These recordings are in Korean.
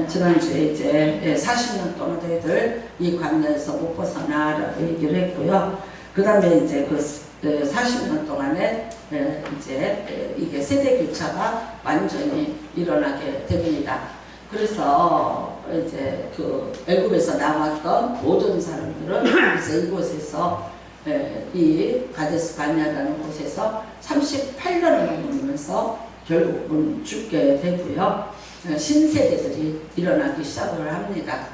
지난주에 이제 40년 동안 너희들 이 광야에서 못 벗어나라고 얘기를 했고요. 그 다음에 이제 그 40년 동안에 이제 이게 세대 교차가 완전히 일어나게 됩니다. 그래서 이제 그 애굽에서 나왔던 모든 사람들은 이제 이곳에서 이 가데스 바네아라는 곳에서 38년을 머무르면서 결국은 죽게 되고요. 신세대들이 일어나기 시작을 합니다.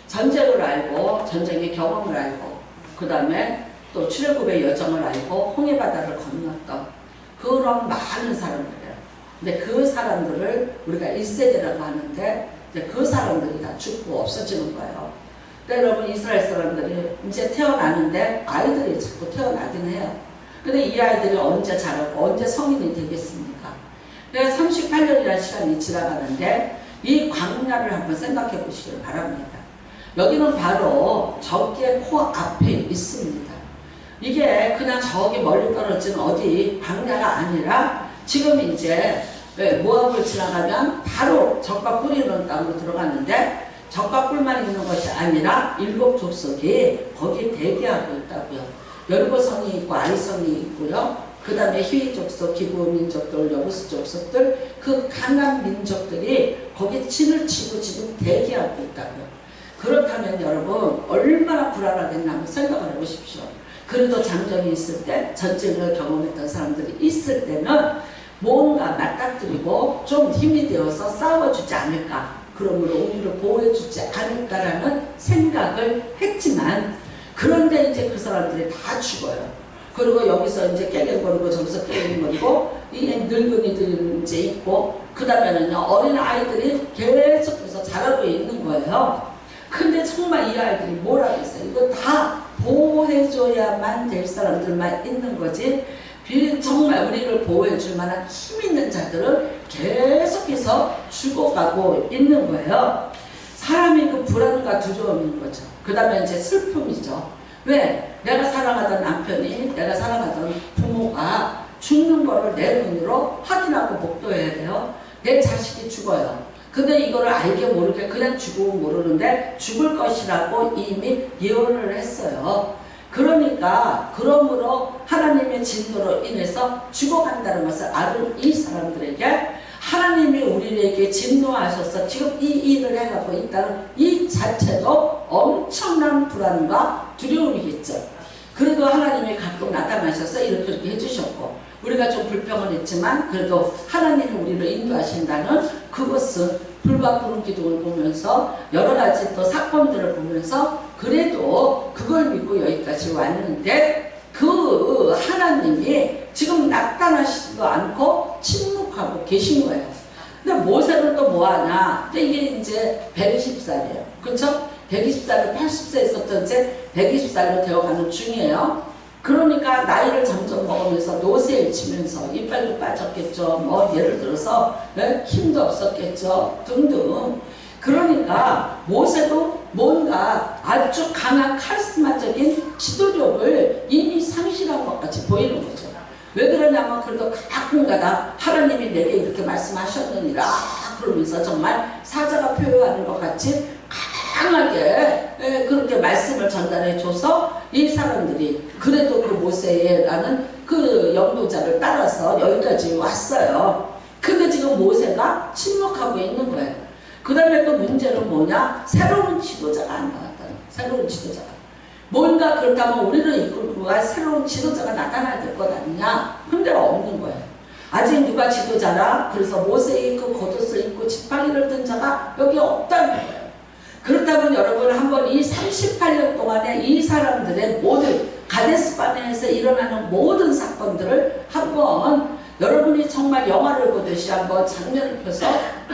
전쟁을 알고 전쟁의 경험을 알고 그 다음에 또 출애굽의 여정을 알고 홍해바다를 건넜던 그런 많은 사람들이에요. 근데 그 사람들을 우리가 1세대라고 하는데 그 사람들이 다 죽고 없어지는 거예요. 근데 여러분 이스라엘 사람들이 이제 태어나는데 아이들이 자꾸 태어나긴 해요. 근데 이 아이들이 언제 자라고 언제 성인이 되겠습니까? 그래서 38년이라는 시간이 지나가는데 이 광야를 한번 생각해 보시길 바랍니다. 여기는 바로 저기의 코앞에 있습니다. 이게 그냥 저기 멀리 떨어진 어디 광야가 아니라 지금 이제 모압을 지나가면 바로 적과 꿀이 있는 땅으로 들어가는데 적과 꿀만 있는 것이 아니라 7 족속이 거기에 대기하고 있다고요. 여리고성이 있고 아이성이 있고요. 그 다음에 히위 족속, 기브 민족들, 여부스 족속들 그 강한 민족들이 거기에 진을 치고 지금 대기하고 있다고요. 그렇다면 여러분 얼마나 불안하겠나 한번 생각을 해보십시오. 그래도 장정이 있을 때 전쟁을 경험했던 사람들이 있을 때는 뭔가 맞닥뜨리고 좀 힘이 되어서 싸워주지 않을까, 그러므로 우리를 보호해주지 않을까라는 생각을 했지만 그런데 이제 그 사람들이 다 죽어요. 그리고 여기서 이제 깨갱거리고 저기서 깨갱거리고 이 늙은이들이 이제 있고 그 다음에는요 어린 아이들이 계속해서 자라고 있는 거예요. 근데 정말 이 아이들이 뭘 하겠어요? 이거 다 보호해줘야만 될 사람들만 있는 거지 정말 우리를 보호해줄 만한 힘 있는 자들은 계속해서 죽어가고 있는 거예요. 사람이 그 불안과 두려움인 거죠. 그 다음에 이제 슬픔이죠. 왜? 내가 사랑하던 남편이, 내가 사랑하던 부모가 죽는 거를 내 눈으로 확인하고 목도해야 돼요. 내 자식이 죽어요. 근데 이거를 알게 모르게 그냥 죽으면 모르는데 죽을 것이라고 이미 예언을 했어요. 그러니까 그러므로 하나님의 진노로 인해서 죽어간다는 것을 아는 이 사람들에게 하나님이 우리에게 진노하셔서 지금 이 일을 해가고 있다는 이 자체도 엄청난 불안과 두려움이겠죠. 그래도 하나님이 가끔 나타나셔서 이렇게 해주셨고 우리가 좀 불평은 했지만 그래도 하나님이 우리를 인도하신다는 그것은 불과 구름 기둥을 보면서 여러 가지 또 사건들을 보면서 그래도 그걸 믿고 여기까지 왔는데 그 하나님이 지금 나타나시지도 않고 침묵하고 계신 거예요. 근데 모세는 또 뭐하냐? 이게 이제 120살이에요. 그렇죠? 120살을 80세 있었던 이제 120살로 되어가는 중이에요. 그러니까 나이를 점점 먹으면서 노쇠를 치면서 이빨도 빠졌겠죠. 뭐 예를 들어서 힘도 없었겠죠. 등등. 그러니까 모세도 뭔가 아주 강한 카리스마적인 지도력을 이미 상실한 것 같이 보이는 거죠. 왜 그러냐면 그래도 가끔가다 하나님이 내게 이렇게 말씀하셨느니라 그러면서 정말 사자가 표현하는 것 같이 강하게 그렇게 말씀을 전달해 줘서 이 사람들이 그래도 그 모세라는 그 영도자를 따라서 여기까지 왔어요. 근데 지금 모세가 침묵하고 있는 거예요. 그 다음에 또 문제는 뭐냐? 새로운 지도자가 안 나왔다는 거예요. 새로운 지도자가. 뭔가 그렇다면 우리를 이끌고 갈 새로운 지도자가 나타나야 될 것 아니냐? 근데 없는 거예요. 아직 누가 지도자라? 그래서 모세의 그 겉옷을 입고 지팡이를 든 자가 여기 없다는 거예요. 그렇다면 여러분 한번 이 38년 동안에 이 사람들의 모든 가데스 바네아에서 일어나는 모든 사건들을 한번 여러분이 정말 영화를 보듯이 한번 장면을 펴서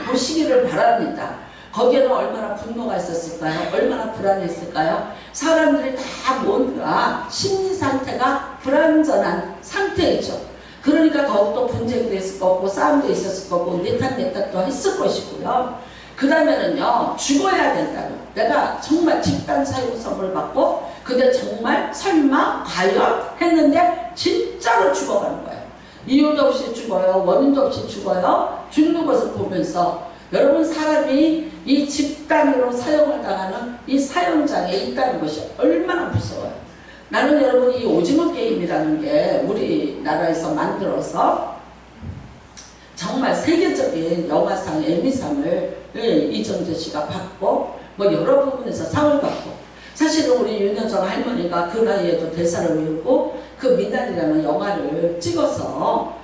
보시기를 바랍니다. 거기에는 얼마나 분노가 있었을까요? 얼마나 불안했을까요? 사람들이 다 뭔가 심리 상태가 불안전한 상태이죠. 그러니까 더욱더 분쟁도 있을 거고 싸움도 있었을 거고 내탓도 했을 것이고요. 그 다음에는요 죽어야 된다고. 내가 정말 집단 사형선고를 받고 근데 정말 설마 과연 했는데 진짜로 죽어가는 거예요. 이유도 없이 죽어요. 원인도 없이 죽어요. 죽는 것을 보면서 여러분 사람이 이 집단으로 사용을 당하는 이 사형장에 있다는 것이 얼마나 무서워요. 나는 여러분 이 오징어 게임이라는 게 우리나라에서 만들어서 정말 세계적인 영화상 에미상을 이정재 씨가 받고 뭐 여러 부분에서 상을 받고, 사실은 우리 윤여정 할머니가 그 나이에도 대사를 외우고 그 미나리라는 영화를 찍어서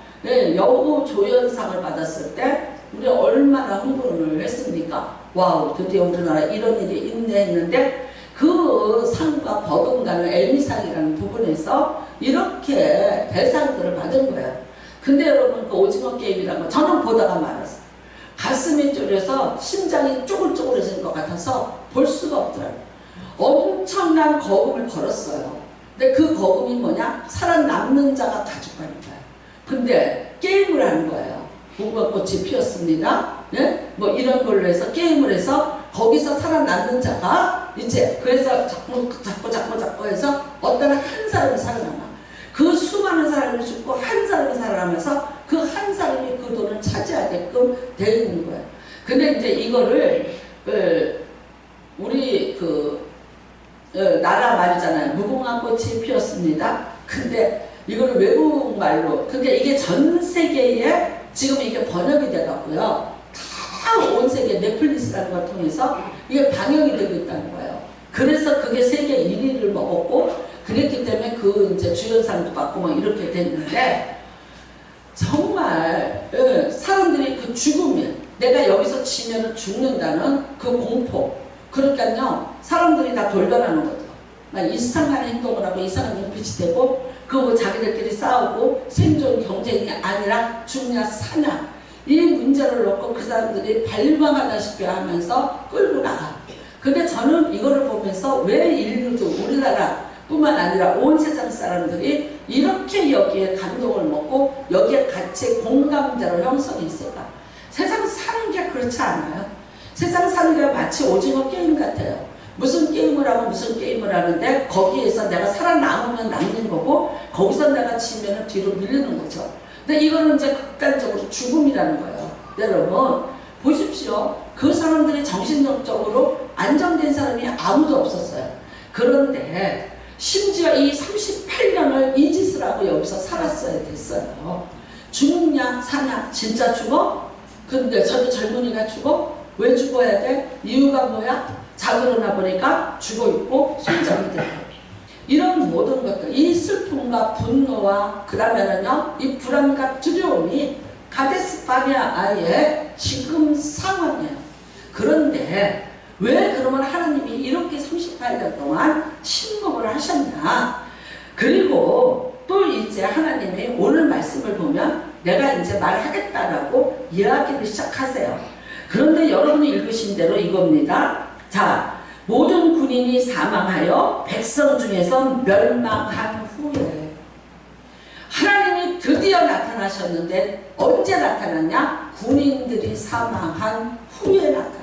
여우 조연상을 받았을 때 우리 얼마나 흥분을 했습니까? 와우, 드디어 우리나라 이런 일이 있네 했는데, 그 상과 버금가는 에미상이라는 부분에서 이렇게 대상들을 받은 거예요. 근데 여러분 그 오징어 게임이라는 거 저는 보다가 말았어요. 가슴이 쫄려서 심장이 쪼글쪼글해지는 것 같아서 볼 수가 없더라고요. 엄청난 거금을 걸었어요. 근데 그 거금이 뭐냐? 살아남는 자가 가져가는 거예요. 근데 게임을 하는 거예요. 무궁화꽃이 피었습니다. 네? 뭐 이런 걸로 해서 게임을 해서 거기서 살아남는 자가 이제 그래서 자꾸 해서 어떤 한 사람이 살아남아. 그 수많은 사람이 죽고 한 사람이 살아나면서 그 한 사람이 그 돈을 차지하게끔 되어 있는 거예요. 근데 이제 이거를 우리 나라 말이잖아요. 무궁화꽃이 피었습니다. 근데 이거를 외국말로, 근데 이게 전 세계에 지금 이게 번역이 돼갖고요. 다 온 세계 넷플릭스라는 걸 통해서 이게 방영이 되고 있다는 거예요. 그래서 그게 세계 1위를 먹었고, 그랬기 때문에 그 이제 주연상도 받고 막 이렇게 됐는데, 정말 사람들이 그 죽으면, 내가 여기서 치면은 죽는다는 그 공포, 그러니까요 사람들이 다 돌변하는 거죠. 막 이상한 행동을 하고 이상한 눈빛이 되고, 그거 자기들끼리 싸우고 생존 경쟁이 아니라 죽냐 사냐, 이 문제를 놓고 그 사람들이 발광하다시피 하면서 끌고 나가. 근데 저는 이거를 보면서 왜 인류도 우리나라 뿐만 아니라 온 세상 사람들이 이렇게 여기에 감동을 먹고 여기에 같이 공감대로 형성이 있을까? 세상 사는 게 그렇지 않아요. 세상 사는 게 마치 오징어 게임 같아요. 무슨 게임을 하고 무슨 게임을 하는데 거기에서 내가 살아남으면 남는 거고 거기서 내가 지면 뒤로 밀리는 거죠. 근데 이거는 이제 극단적으로 죽음이라는 거예요. 여러분 보십시오. 그 사람들이 정신적으로 안정된 사람이 아무도 없었어요. 그런데 심지어 이 38년을 이 짓을 하고 여기서 살았어야 됐어요. 죽냐 사냐, 진짜 죽어? 근데 저도 젊은이가 죽어? 왜 죽어야 돼? 이유가 뭐야? 자고 일어나 보니까 죽어있고 손잡이 되고, 이런 모든 것들, 이 슬픔과 분노와 그 다음에는요 이 불안과 두려움이 가데스 바네아의 지금 상황이에요. 그런데 왜 그러면 하나님이 이렇게 38년 동안 침묵을 하셨나? 그리고 또 이제 하나님이 오늘 말씀을 보면 내가 이제 말하겠다라고 이야기를 시작하세요. 그런데 여러분이 읽으신 대로 이겁니다. 자, 모든 군인이 사망하여 백성 중에서 멸망한 후에 하나님이 드디어 나타나셨는데 언제 나타났냐? 군인들이 사망한 후에 나타났다.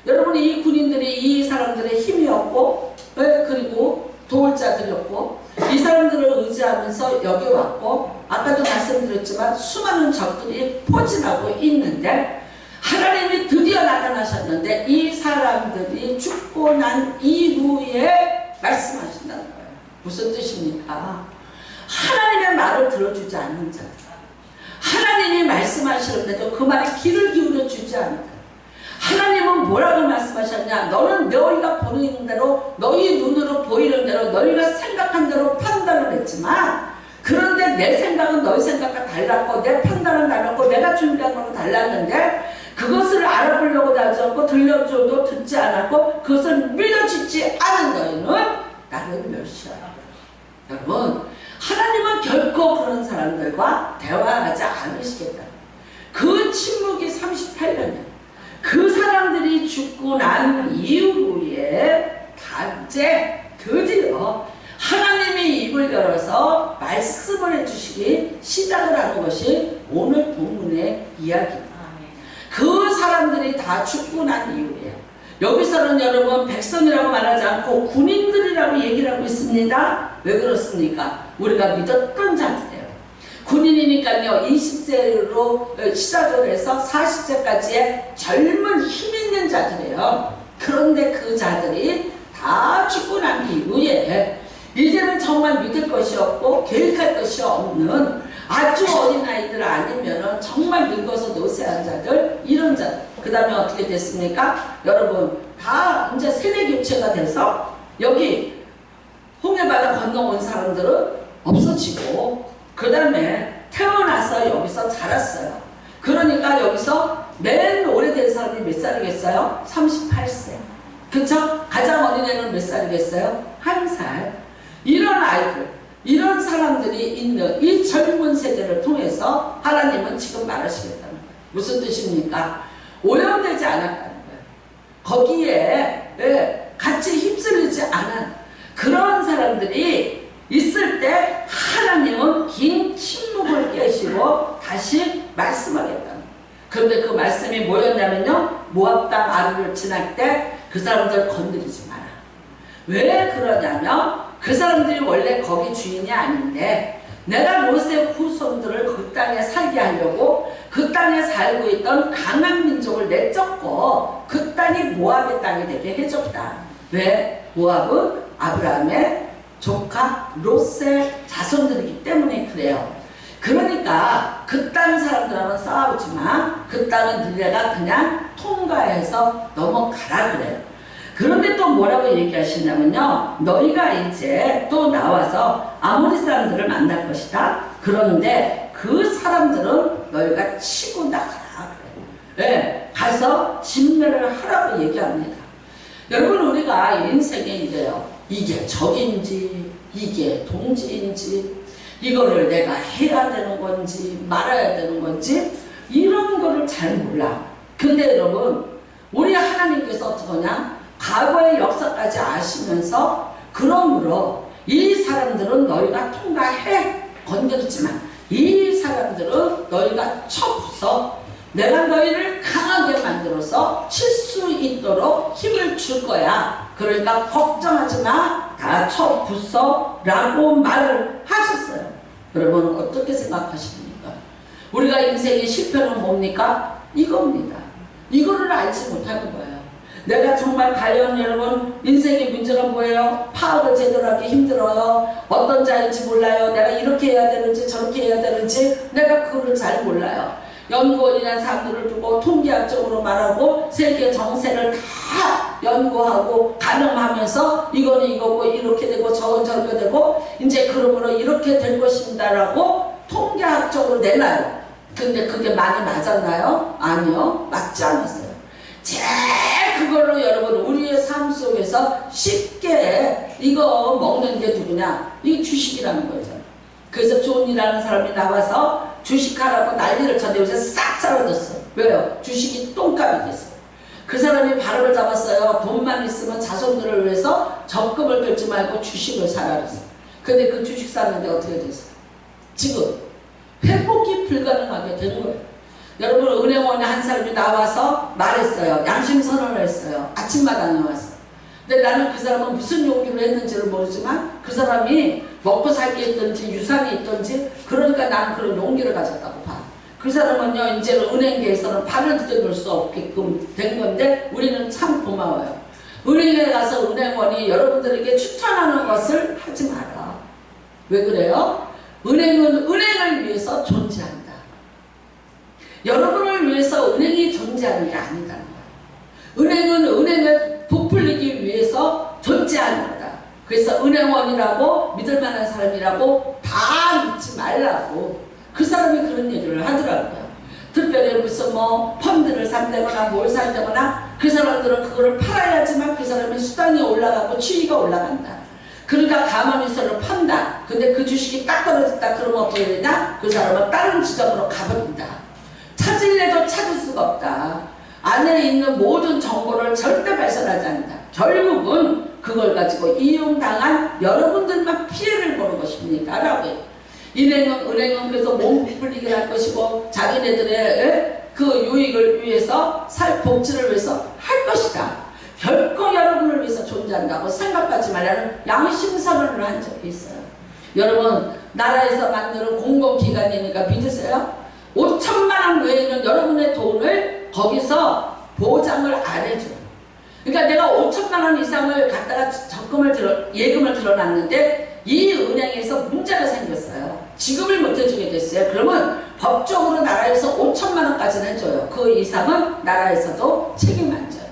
여러분이 이 군인들이 이 사람들의 힘이었고, 그리고 도울 자들이었고, 이 사람들을 의지하면서 여기 왔고, 아까도 말씀드렸지만 수많은 적들이 포진하고 있는데 하나님이 드디어 나타나셨는데 이 사람들이 죽고 난 이후에 말씀하신다는 거예요. 무슨 뜻입니까? 하나님의 말을 들어주지 않는 자, 하나님이 말씀하시는데도 그 말에 귀를 기울여 주지 않는다. 하나님은 뭐라고 말씀하셨냐? 너는 너희가 보이는 대로, 너희 눈으로 보이는 대로, 너희가 생각한 대로 판단을 했지만, 그런데 내 생각은 너희 생각과 달랐고 내 판단은 달랐고 내가 준비한 거는 달랐는데 그것을 알아보려고 하지 않고 들려줘도 듣지 않았고 그것을 믿어주지 않은 너희는 나를 멸시하라. 여러분, 하나님은 결코 그런 사람들과 대화하지 않으시겠다. 그 침묵이 38년이야. 그 사람들이 죽고 난 이후에 이제 드디어 하나님이 입을 열어서 말씀을 해주시기 시작을 하는 것이 오늘 본문의 이야기입니다. 그 사람들이 다 죽고 난 이후에, 여기서는 여러분 백성이라고 말하지 않고 군인들이라고 얘기를 하고 있습니다. 왜 그렇습니까? 우리가 믿었던 자들이에요. 군인이니까요 20세로 시작을 해서 40세까지의 젊은 힘 있는 자들이에요. 그런데 그 자들이 다 죽고 난 이후에 이제는 정말 믿을 것이 없고 계획할 것이 없는 아주 어린아이들 아니면은 정말 늙어서 노쇠한 자들, 이런 자들. 그 다음에 어떻게 됐습니까? 여러분 다 이제 세대 교체가 돼서 여기 홍해바다 건너온 사람들은 없어지고 그 다음에 태어나서 여기서 자랐어요. 그러니까 여기서 맨 오래된 사람이 몇 살이겠어요? 38세. 그쵸? 가장 어린애는 몇 살이겠어요? 1살. 이런 아이들, 이런 사람들이 있는 이 젊은 세대를 통해서 하나님은 지금 말하시겠다는 거예요. 무슨 뜻입니까? 오염되지 않았다는 거예요. 거기에 같이 휩쓸리지 않은 그런 사람들이 있을 때 하나님은 긴 침묵을 깨시고 다시 말씀하겠다는 거예요. 그런데 그 말씀이 뭐였냐면요, 모압 땅 아르를 지날 때 그 사람들 건드리지 마라. 왜 그러냐면 그 사람들이 원래 거기 주인이 아닌데 내가 모세 후손들을 그 땅에 살게 하려고 그 땅에 살고 있던 강한 민족을 내쫓고 그 땅이 모압의 땅이 되게 해줬다. 왜? 모압은 아브라함의 조카 롯의 자손들이기 때문에 그래요. 그러니까 그 땅 사람들하고는 싸우지만 그 땅은 너네가 그냥 통과해서 넘어가라 그래요. 그런데 또 뭐라고 얘기하시냐면요, 너희가 이제 또 나와서 아모리 사람들을 만날 것이다. 그런데 그 사람들은 너희가 치고 나가라 그래요. 네, 가서 진멸을 하라고 얘기합니다. 여러분 우리가 인생에 이래요. 이게 적인지 이게 동지인지 이거를 내가 해야 되는 건지 말아야 되는 건지 이런 거를 잘 몰라. 근데 여러분 우리 하나님께서 어떠냐? 과거의 역사까지 아시면서 그러므로 이 사람들은 너희가 통과해 건드리지만 이 사람들은 너희가 쳐부숴 내가 너희를 강하게 만들어서 칠 수 있도록 힘을 줄 거야. 그러니까 걱정하지 마. 다 쳐부숴 라고 말을 하셨어요. 여러분 어떻게 생각하십니까? 우리가 인생의 실패는 뭡니까? 이겁니다. 이거를 알지 못하는 거예요. 내가 정말 과연 여러분 인생의 문제가 뭐예요? 파악을 제대로 하기 힘들어요. 어떤 자인지 몰라요. 내가 이렇게 해야 되는지 저렇게 해야 되는지 내가 그거를 잘 몰라요. 연구원이라는 사람들을 두고 통계학적으로 말하고 세계 정세를 다 연구하고 가늠하면서 이거는 이거고 이렇게 되고 저건 저렇게 되고 이제 그러므로 이렇게 될 것입니다라고 통계학적으로 내놔요. 근데 그게 많이 맞았나요? 아니요. 맞지 않았어요. 제일 그걸로 여러분 우리의 삶 속에서 쉽게 이거 먹는 게 누구냐? 이게 주식이라는 거죠. 그래서 좋은 일하는 사람이 나와서 주식하라고 난리를 쳤는데 요새 싹 사라졌어요. 왜요? 주식이 똥값이 됐어요. 그 사람이 발음을 잡았어요. 돈만 있으면 자손들을 위해서 적금을 들지 말고 주식을 사라 그랬어요. 근데 그 주식 샀는데 어떻게 됐어요? 지금 회복이 불가능하게 되는 거예요. 여러분 은행원에 한 사람이 나와서 말했어요. 양심선언을 했어요. 아침마당에 와서. 근데 나는 그 사람은 무슨 용기로 했는지를 모르지만 그 사람이 먹고 살기 있든지 유산이 있든지 그러니까 나는 그런 용기를 가졌다고 봐. 그 사람은요 이제는 은행계에서는 발을 들여놓을 수 없게끔 된 건데 우리는 참 고마워요. 은행에 가서 은행원이 여러분들에게 추천하는 것을 하지 마라. 왜 그래요? 은행은 은행을 위해서 존재한다. 여러분을 위해서 은행이 존재하는 게 아니다는 거예요. 은행은 은행을 부풀리기 위해서 존재하는 거다. 그래서 은행원이라고 믿을 만한 사람이라고 다 믿지 말라고 그 사람이 그런 얘기를 하더라고요. 특별히 무슨 뭐 펀드를 산다거나 뭘 산다거나 그 사람들은 그거를 팔아야지만 그 사람의 수단이 올라가고 추이가 올라간다. 그러니까 가만히 있어를 판다. 근데 그 주식이 딱 떨어졌다. 그러면 어떻게 되냐? 그 사람은 다른 지점으로 가버린다. 찾을래도 찾을 수가 없다. 안에 있는 모든 정보를 절대 발산하지 않는다. 결국은 그걸 가지고 이용당한 여러분들만 피해를 보는 것입니까? 라고 해요. 은행은 그래서 몸 부풀리게 할 것이고 자기네들의 그 유익을 위해서 복지를 위해서 할 것이다. 결코 여러분을 위해서 존재한다고 생각하지 말라는 양심선언을 한 적이 있어요. 여러분 나라에서 만드는 공공기관이니까 믿으세요? 5천만 원 외에는 여러분의 돈을 거기서 보장을 안 해줘요. 그러니까 내가 5천만 원 이상을 갖다가 예금을 들어놨는데 이 은행에서 문제가 생겼어요. 지급을 못 해주게 됐어요. 그러면 법적으로 나라에서 5천만 원까지는 해줘요. 그 이상은 나라에서도 책임 안 져요.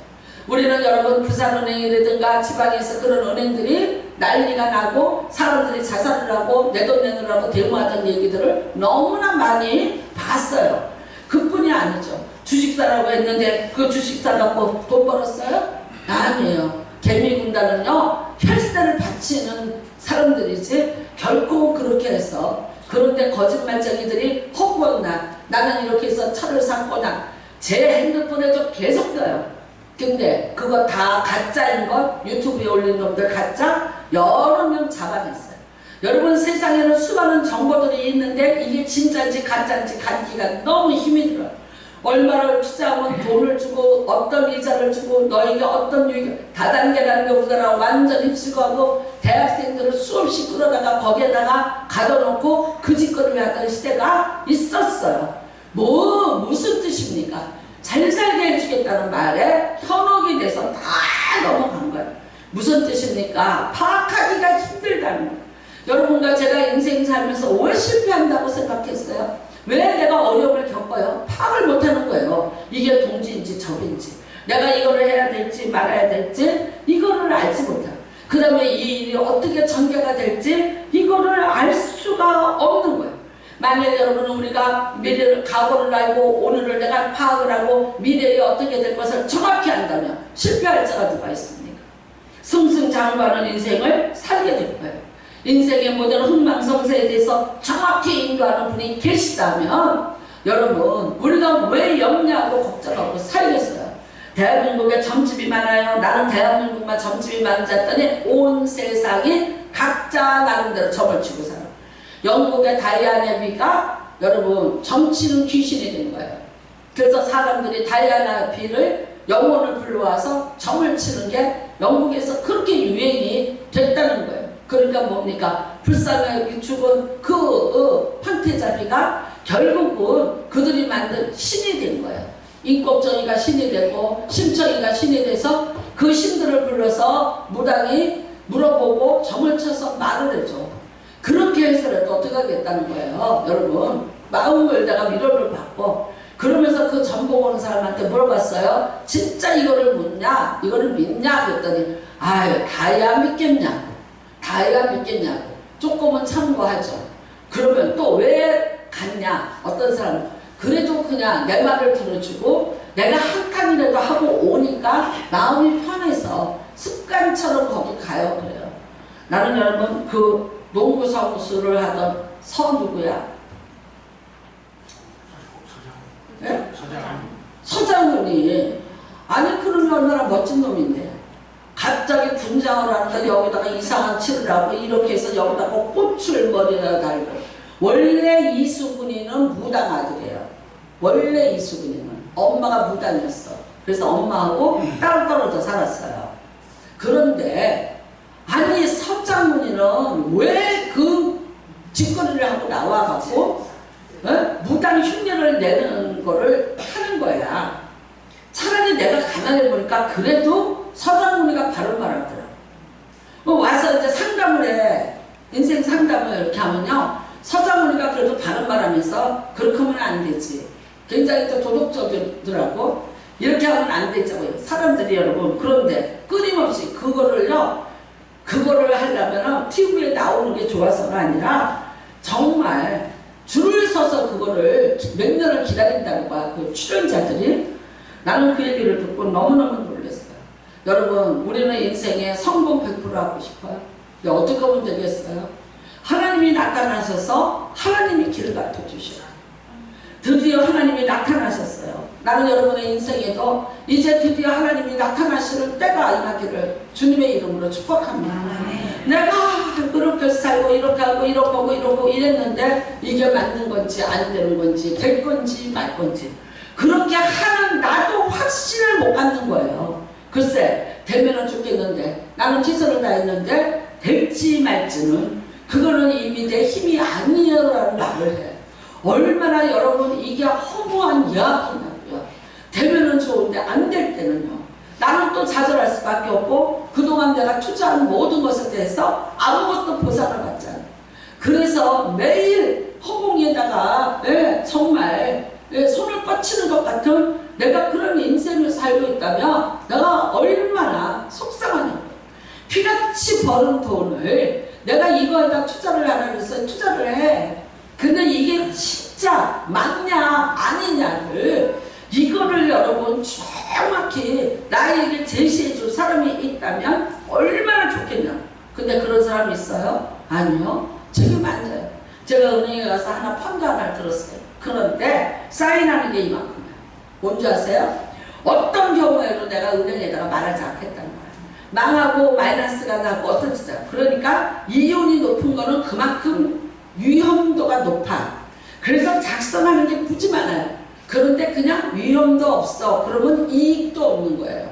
우리는 여러분 부산은행이라든가 지방에서 그런 은행들이 난리가 나고 사람들이 자살을 하고 내 돈 내놓으라고 데모하던 얘기들을 너무나 많이 봤어요. 그뿐이 아니죠. 주식사라고 했는데 그 주식사 갖고 돈 벌었어요? 아니에요. 개미군단은요 혈세를 바치는 사람들이지 결코 그렇게 해서. 그런데 거짓말쟁이들이 허구나 나는 이렇게 해서 차를 샀거나 제 핸드폰에도 계속 떠요. 근데 그거 다 가짜인 것, 유튜브에 올린 놈들 가짜 여러 명 잡아냈어요. 여러분 세상에는 수많은 정보들이 있는데 이게 진짜인지 가짜인지 가기가 너무 힘이 들어요. 얼마를 투자하면 돈을 주고 어떤 이자를 주고 너에게 어떤 유익, 다단계라는 게 우리나라 완전 휩쓸고하고 대학생들을 수없이 끌어다가 거기에다가 가둬놓고 그 짓거리를 하던 시대가 있었어요. 무슨 뜻입니까? 잘 살게 해주겠다는 말에 현혹이 돼서 다 넘어간 거예요. 무슨 뜻입니까? 파악하기가 힘들다는 거예요. 여러분과 제가 인생 살면서 왜 실패한다고 생각했어요? 왜 내가 어려움을 겪어요? 파악을 못하는 거예요. 이게 동지인지 적인지 내가 이거를 해야 될지 말아야 될지 이거를 알지 못해요. 그 다음에 이 일이 어떻게 전개가 될지 이거를 알 수가 없는 거예요. 만약 여러분은 우리가 미래를 과거를 알고 오늘을 내가 파악을 하고 미래에 어떻게 될 것을 정확히 안다면 실패할 자가 누가 있습니까? 승승장구하는 인생을 살게 될 거예요. 인생의 모든 흥망성쇠에 대해서 정확히 인도하는 분이 계시다면 여러분 우리가 왜 염려하고 걱정하고 살겠어요? 대한민국에 점집이 많아요. 나는 대한민국만 점집이 많은지 했더니 온 세상이 각자 나름대로 점을 치고 살아요. 영국의 다이아나 비가 여러분 점치는 귀신이 된 거예요. 그래서 사람들이 다이아나 비를 영혼을 불러와서 점을 치는 게 영국에서 그렇게 유행이 됐다는 거예요. 그러니까 뭡니까? 불쌍하게 죽은 그 판태자비가 결국은 그들이 만든 신이 된 거예요. 인곡정이가 신이 되고 심청이가 신이 돼서 그 신들을 불러서 무당이 물어보고 점을 쳐서 말을 해줘. 그렇게 해서라도 어떻게 하겠다는 거예요. 여러분 마음을 내가 위로를 받고 그러면서 그 전복 오는 사람한테 물어봤어요. 진짜 이거를 묻냐? 이거를 믿냐? 그랬더니 아유 다야 믿겠냐? 다야 믿겠냐고. 조금은 참고하죠. 그러면 또 왜 갔냐? 어떤 사람은 그래도 그냥 내 말을 들어주고 내가 한 칸이라도 하고 오니까 마음이 편해서 습관처럼 거기 가요. 그래요. 나는 여러분 그 농구 선수를 하던 누구야? 네? 서장훈이 아니 그런 얼마나 멋진 놈인데 갑자기 분장을 하는데 여기다가 이상한 칠을 하고 이렇게 해서 여기다가 꽃을 머리에다 달고 원래 이수근이는 무당 아들이에요. 원래 이수근이는 엄마가 무당이었어. 그래서 엄마하고 따로 떨어져 살았어요. 그런데 아니 서장훈이는 왜 그 짓거리를 하고 나와갖고 무당 흉내를 내는 거를 하는 거야. 차라리 내가 가만히 보니까 그래도 서장훈이가 바로 말하더라. 와서 이제 상담을 해. 인생 상담을 이렇게 하면요. 서장훈이가 그래도 바른 말하면서 그렇게 하면 안 되지. 굉장히 또 도덕적이더라고. 이렇게 하면 안 되자고요. 사람들이 여러분. 그런데 끊임없이 그거를 하려면 TV에 나오는 게 좋아서가 아니라 정말 줄을 서서 그거를 몇 년을 기다린다는 거야. 그 출연자들이. 나는 그 얘기를 듣고 너무너무 놀랐어요. 여러분 우리는 인생에 성공 100% 하고 싶어요. 어떻게 하면 되겠어요? 하나님이 나타나셔서 하나님이 길을 가르쳐주시라. 드디어 하나님이 나타나셨어요. 나는 여러분의 인생에도 이제 드디어 하나님이 나타나시는 때가 임하기를 주님의 이름으로 축복합니다. 내가 그렇게 살고 이렇게 하고 이러고 이랬는데 이게 맞는 건지 안 되는 건지 될 건지 말 건지 그렇게 하는 나도 확신을 못 갖는 거예요. 글쎄 되면은 좋겠는데 나는 최선을 다했는데 될지 말지는 그거는 이미 내 힘이 아니라는 말을 해. 얼마나 여러분 이게 허무한 이야기냐고요. 되면은 좋은데 안 될 때는요. 나는 또 좌절할 수밖에 없고 그동안 내가 투자한 모든 것에 대해서 아무것도 보상을 받지 않아요. 그래서 매일 허공에다가 정말 손을 뻗치는 것 같은 내가 그런 인생을 살고 있다면 내가 얼마나 속상하냐고. 피같이 버는 돈을 내가 이거에다 투자를 하라 그래서 투자를 해. 근데 이게 진짜 맞냐 아니냐를 이거를 여러분 정확히 나에게 제시해 줄 사람이 있다면 얼마나 좋겠냐. 근데 그런 사람이 있어요? 아니요. 지금 앉아요. 제가 은행에 가서 하나 펀드 하나를 들었어요. 그런데 사인하는 게 이만큼이에요. 뭔지 아세요? 어떤 경우에도 내가 은행에다가 말하지 않겠다는 거예요. 망하고 마이너스가 나고 어떤 짓이야. 그러니까 이윤이 높은 거는 그만큼 위험도가 높아. 그래서 작성하는 게 굳이 많아요. 그런데 그냥 위험도 없어. 그러면 이익도 없는 거예요.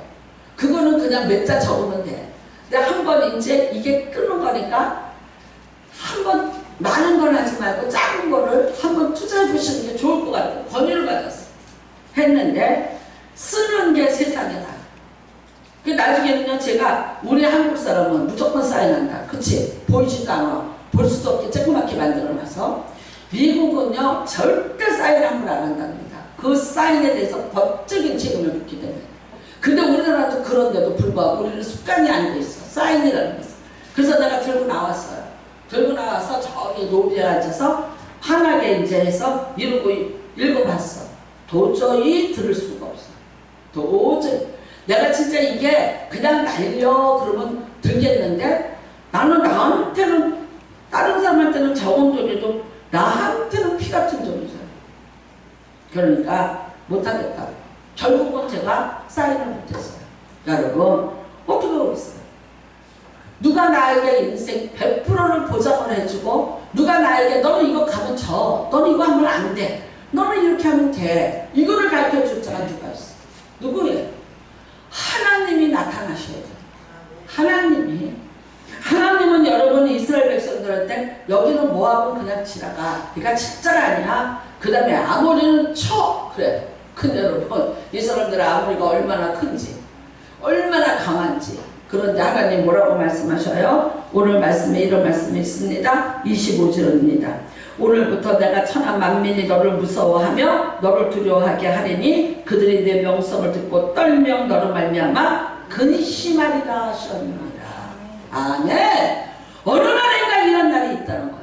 그거는 그냥 몇 자 적으면 돼. 근데 한번 이제 이게 끊는 거니까 한번 많은 건 하지 말고 작은 거를 한번 투자해 보시는 게 좋을 것 같아요. 권유를 받았어요. 했는데 쓰는 게 세상에 다. 나중에는요 제가 우리 한국 사람은 무조건 사인한다. 그치? 보이지도 않아. 볼 수도 없게 조그맣게 만들어놔서 미국은요 절대 사인한 걸 안 한답니다. 그 사인에 대해서 법적인 책임을 묻기 때문에. 근데 우리나라도 그런데도 불구하고 우리는 습관이 안 돼 있어. 사인이라는 것은. 그래서 내가 들고 나왔어요. 들고 나와서 저기 노비에 앉아서 환하게 이제 해서 읽어봤어. 도저히 들을 수가 없어. 도저히. 내가 진짜 이게 그냥 날려 그러면 들겠는데 나는 나한테는 다른 사람한테는 적은 돈이도 나한테는 피 같은 돈이잖아. 그러니까 못하겠다. 결국은 제가 사인을 못했어요. 여러분 어떻게 하겠어요? 누가 나에게 인생 100%를 보장을 해주고 누가 나에게 너는 이거 가면 져. 너는 이거 하면 안 돼. 너는 이렇게 하면 돼. 이거를 가르쳐줄 자가 누가 있어? 누구예요? 하나님이 나타나셔야 돼요. 하나님은 여러분 이스라엘 백성들한테 여기는 모압은 그냥 지나가. 그러니까 진짜가 아니야. 그 다음에 아모리는 쳐. 그래. 근데 여러분 이 사람들의 아모리가 얼마나 큰지 얼마나 강한지. 그런데 하나님 뭐라고 말씀하셔요? 오늘 말씀에 이런 말씀이 있습니다. 25절입니다. 오늘부터 내가 천하 만민이 너를 무서워하며 너를 두려워하게 하리니 그들이 내 명성을 듣고 떨며 너로 말미암아 근심하리라 하셨느니라. 아멘. 어느 날인가 이런 날이 있다는 거야.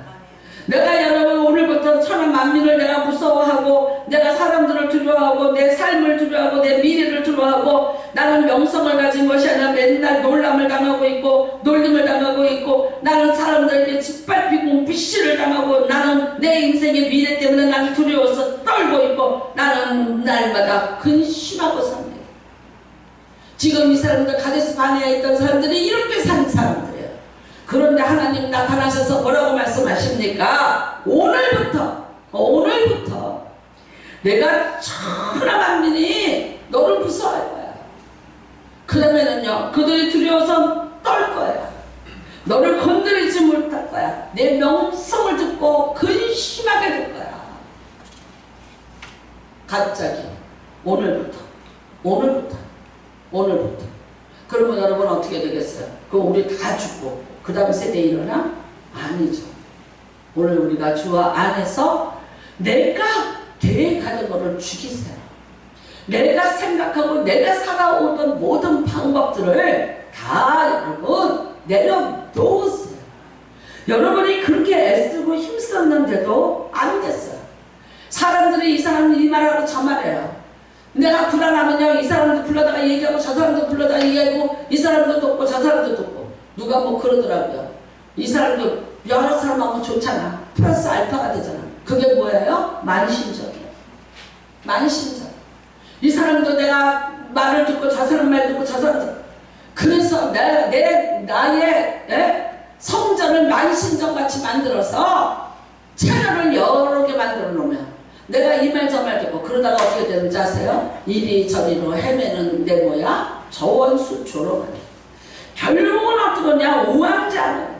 내가 여러분 오늘부터 천하 만민을 내가 무서워하고 내가 사람들을 두려워하고 내 삶을 두려워하고 내 미래를 두려워하고 나는 명성을 가진 것이 아니라 맨날 놀람을 당하고 있고 놀림을 당하고 있고 나는 사람들에게 짓밟히고 비씨를 당하고 나는 내 인생의 미래 때문에 나는 두려워서 떨고 있고 나는 날마다 근심하고 삽니다. 지금 이 사람들 가데스 바네아에 있던 사람들이 이렇게 산 사람들이에요. 그런데 하나님 나타나셔서 뭐라고 말씀하십니까? 오늘부터 내가 천하 만민이 너를 무서워할 거야. 그 다음에는요 그들이 두려워서 떨 거야. 너를 건드리지 못할 거야. 내 명성을 듣고 근심하게 될 거야. 갑자기 오늘부터 그러면 여러분 어떻게 되겠어요? 그럼 우리 다 죽고 그 다음 세대 일어나? 아니죠. 오늘 우리가 주 안에서 내가 계획하는 것을 죽이세요. 내가 생각하고 내가 살아오던 모든 방법들을 다 여러분 내려놓으세요. 여러분이 그렇게 애쓰고 힘썼는데도 안 됐어요. 사람들이 이 사람 이 말하고 저 말해요. 내가 불안하면요 이 사람도 불러다가 얘기하고 저 사람도 불러다가 얘기하고 이 사람도 돕고 저 사람도 돕고 누가 뭐 그러더라고요. 이 사람도 여러 사람하고 좋잖아. 플러스 알파가 되잖아. 그게 뭐예요? 만신적이에요. 만신적. 이 사람도 내가 말을 듣고 저 사람 말 듣고 저 사람 듣고 그래서 나의 성전을 만신적같이 만들어서 채널을 여러 개 만들어 놓으면 내가 이 말 저 말 듣고 그러다가 어떻게 되는지 아세요? 이리저리로 헤매는 내 뭐야? 저원수초로 가네. 결국은 어떠냐? 우왕좌왕.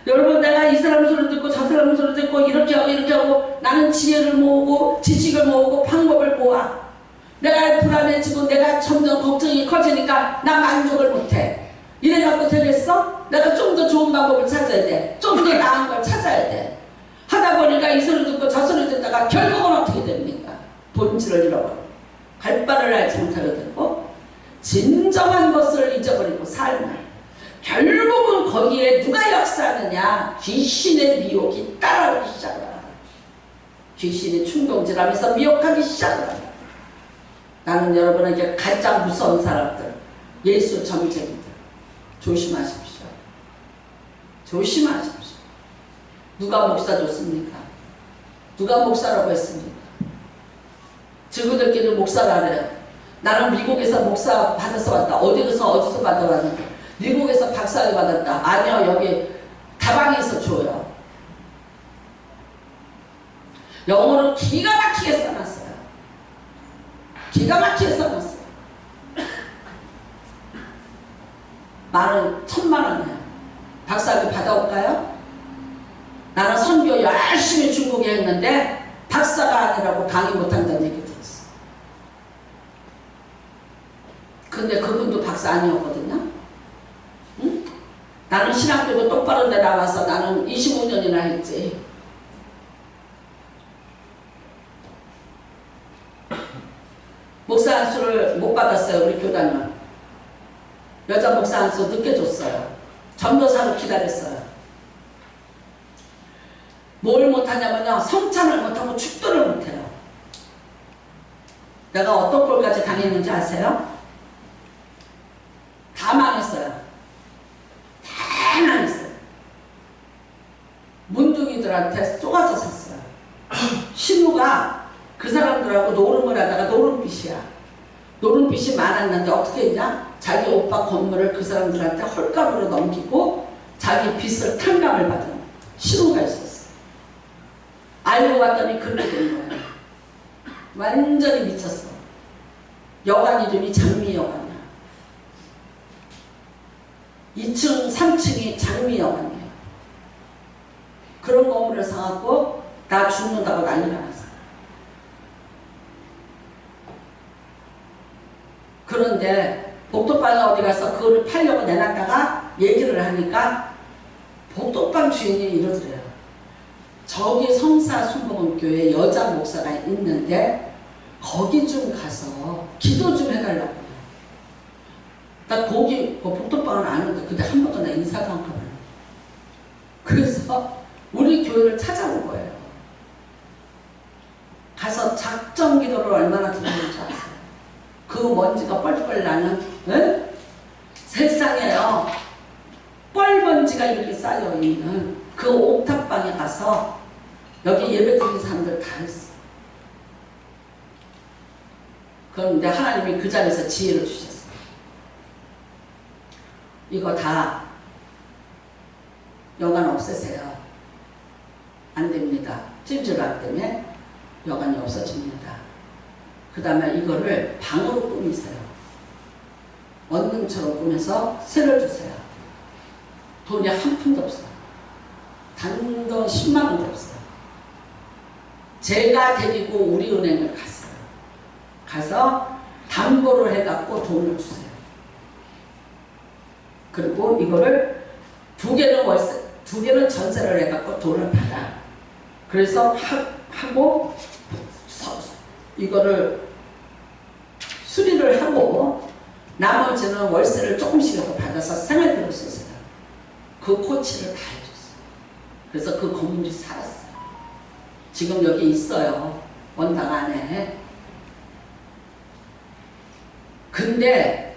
여러분, 내가 이 사람 소리 듣고 저 사람 소리 듣고 이렇게 하고 나는 지혜를 모으고 지식을 모으고 방법을 모아. 내가 불안해지고 내가 점점 걱정이 커지니까 나 만족을 못해. 이래갖고 되겠어? 내가 좀 더 좋은 방법을 찾아야 돼. 좀 더 나은 걸 찾아야 돼. 하다 보니까 이 소리 듣고 저 소리 듣다가 결국은 어떻게 됩니까? 본질을 잃어버려. 갈 바를 알지 못하게 되고 진정한 것을 잊어버리고 삶을. 결국은 거기에 누가 역사하느냐? 귀신의 미혹이 따라오기 시작을 합니다. 귀신이 충동질하면서 미혹하기 시작을 합니다. 나는 여러분에게 가장 무서운 사람들, 예수 점쟁이들 조심하십시오. 조심하십시오. 누가 목사 줬습니까? 누가 목사라고 했습니까? 저그들끼리 목사라 그래요. 나는 미국에서 목사 받아서 왔다. 어디서 받아왔는데 미국에서 박사학위 받았다. 아니요, 여기 다방에서 줘요. 영어로 기가 막히게 써놨어요. 기가 막히게 써놨어요. 만원, 1000만원이야. 박사학위 받아올까요? 나는 선교 열심히 중국에 했는데 박사가 아니라고 강의 못한다는 얘기 들었어. 근데 그분도 박사 아니었거든요. 응? 나는 신학교도 똑바로 데 나와서 나는 25년이나 했지. 목사 안수를 못 받았어요. 우리 교단은. 여자 목사 안수 늦게 줬어요. 전도사로 기다렸어요. 뭘 못하냐면요, 성찬을 못하고 축도를 못해요. 내가 어떤 꼴까지 당했는지 아세요? 다 망했어요. 다 망했어요. 문둥이들한테 쏘가져 샀어요. 신우가 그 사람들하고 노름을 하다가 노름빚이야. 노름빚이 많았는데 어떻게 했냐? 자기 오빠 건물을 그 사람들한테 헐값으로 넘기고 자기 빚을 탕감을 받은 신우가 있었어. 알고 봤더니 그렇게 된 거야. 완전히 미쳤어. 여관 이름이 장미여관이야. 2층, 3층이 장미여관이에요. 그런 건물을 사갖고 나 죽는다고 난리가 났어. 그런데 복덕방에 어디 가서 그거를 팔려고 내놨다가 얘기를 하니까 복덕방 주인이 이러더래요. 저기 성사순복음교회 여자 목사가 있는데 거기 좀 가서 기도 좀 해달라고. 나 거기 복덕방은 아는데 근데 한 번도 나 인사도 안 하고. 그래서 우리 교회를 찾아온 거예요. 가서 작정 기도를 얼마나 드리는지 아세요? 그 먼지가 뻘뻘 나는 세상에요. 뻘먼지가 이렇게 쌓여있는 그 옥탑방에 가서 여기 예배드리는 사람들 다 했어. 그런데 하나님이 그 자리에서 지혜를 주셨어요. 이거 다 여관 없애세요. 안 됩니다. 찜질방 때문에 여관이 없어집니다. 그 다음에 이거를 방으로 꾸미세요. 원룸처럼 꾸며서 세를 주세요. 돈이 한 푼도 없어요. 단돈 10만 원도 없어요. 제가 데리고 우리 은행을 갔어요. 가서 담보를 해갖고 돈을 주세요. 그리고 이거를 2개는 월세, 2개는 전세를 해갖고 돈을 받아. 그래서 하고 이거를 수리를 하고 나머지는 월세를 조금씩이라도 받아서 생활비로 쓰세요. 그 코치를 다 해줬어요. 그래서 그 건물이 살았어요. 지금 여기 있어요. 원당 안에. 근데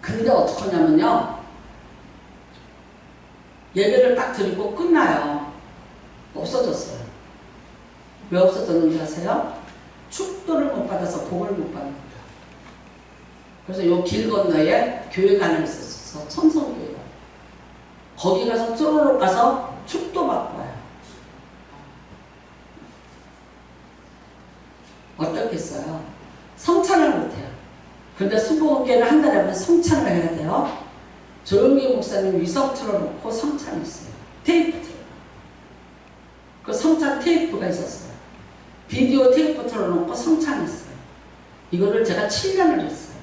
어떡하냐면요. 예배를 딱 드리고 끝나요. 없어졌어요. 왜 없어졌는지 아세요? 축도를 못 받아서 복을 못 받는다. 그래서 요 길 건너에 교회가 하나 있었어. 천성교회가. 거기 가서 쪼로록 가서 축도 받고 와요. 어떻겠어요? 성찬을 못해요. 그런데 순복음교회는 한 달에 한번 성찬을 해야 돼요. 조용기 목사님 위성 틀어놓고 성찬이 있어요. 테이프 틀어. 그 성찬 테이프가 있었어요. 비디오 테이프 틀어놓고 성찬했어요. 이거를 제가 7년을 했어요.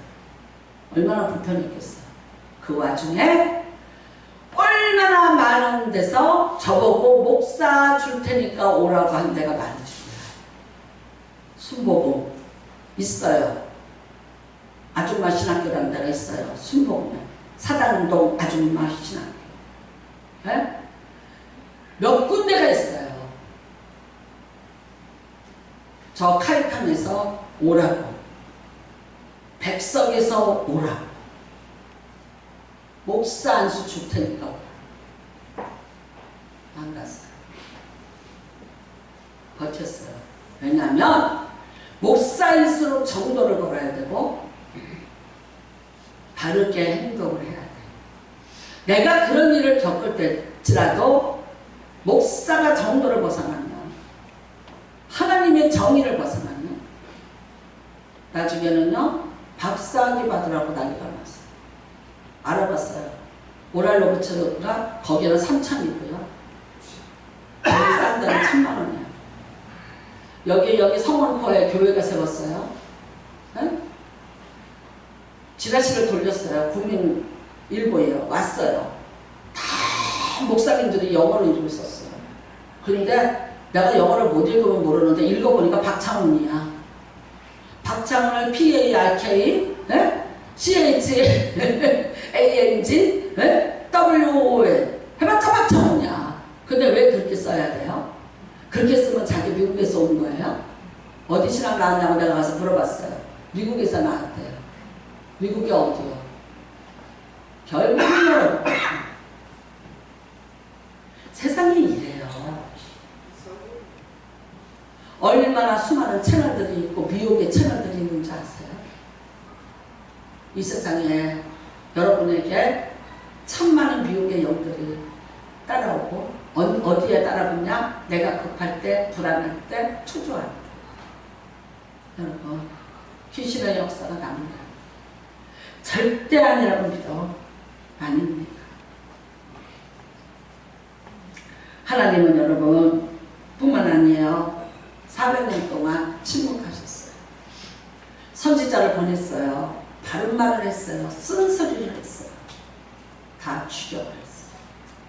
얼마나 불편했겠어요. 그 와중에 얼마나 많은 데서 저보고 목사 줄 테니까 오라고 한 데가 많으십니다. 순복음 있어요. 아줌마 신학교라는 데가 있어요. 순복음에 사당동 아줌마 신학교. 네? 몇 군데가 있어요. 저 카이칸에서 오라고, 백석에서 오라고, 목사 안수 줄 테니까 안 갔어요. 버텼어요. 왜냐하면 목사일수록 정도를 걸어야 되고 바르게 행동을 해야 돼. 내가 그런 일을 겪을 때지라도 목사가 정도를 벗어나면, 하나님의 정의를 벗어나면 나중에는요 박사학위 받으라고 난리가 났어요. 알아봤어요. 오랄로브처가 거기는 3,000이고요. 여기 싼 데는 1,000,000원이에요. 여기 성원포에 교회가 세웠어요. 네? 지라시를 돌렸어요. 국민일보예요. 왔어요. 다 목사님들이 영어로 읽고 있었어요. 그런데 내가 영어를 못 읽으면 모르는데 읽어보니까 박창훈이야. 박창훈을 PARK, 네? CHANG, 네? WON 해봤자 박창훈이야. 근데 왜 그렇게 써야 돼요? 그렇게 쓰면 자기 미국에서 온 거예요? 어디 신학 나왔냐고 내가 가서 물어봤어요. 미국에서 나왔대요. 미국이 어디요? 결국은 세상이 이래요. 얼마나 수많은 채널들이 있고 미혹의 채널들이 있는지 아세요? 이 세상에 여러분에게 참 많은 미혹의 영들이 따라오고 어디에 따라붙냐? 내가 급할 때, 불안할 때, 초조할 때. 여러분, 귀신의 역사가 납니다. 절대 아니라고 믿어. 아닙니다. 하나님은 여러분 뿐만 아니에요. 400년 동안 침묵하셨어요. 선지자를 보냈어요. 바른 말을 했어요. 쓴소리를 했어요. 다 죽여버렸어요.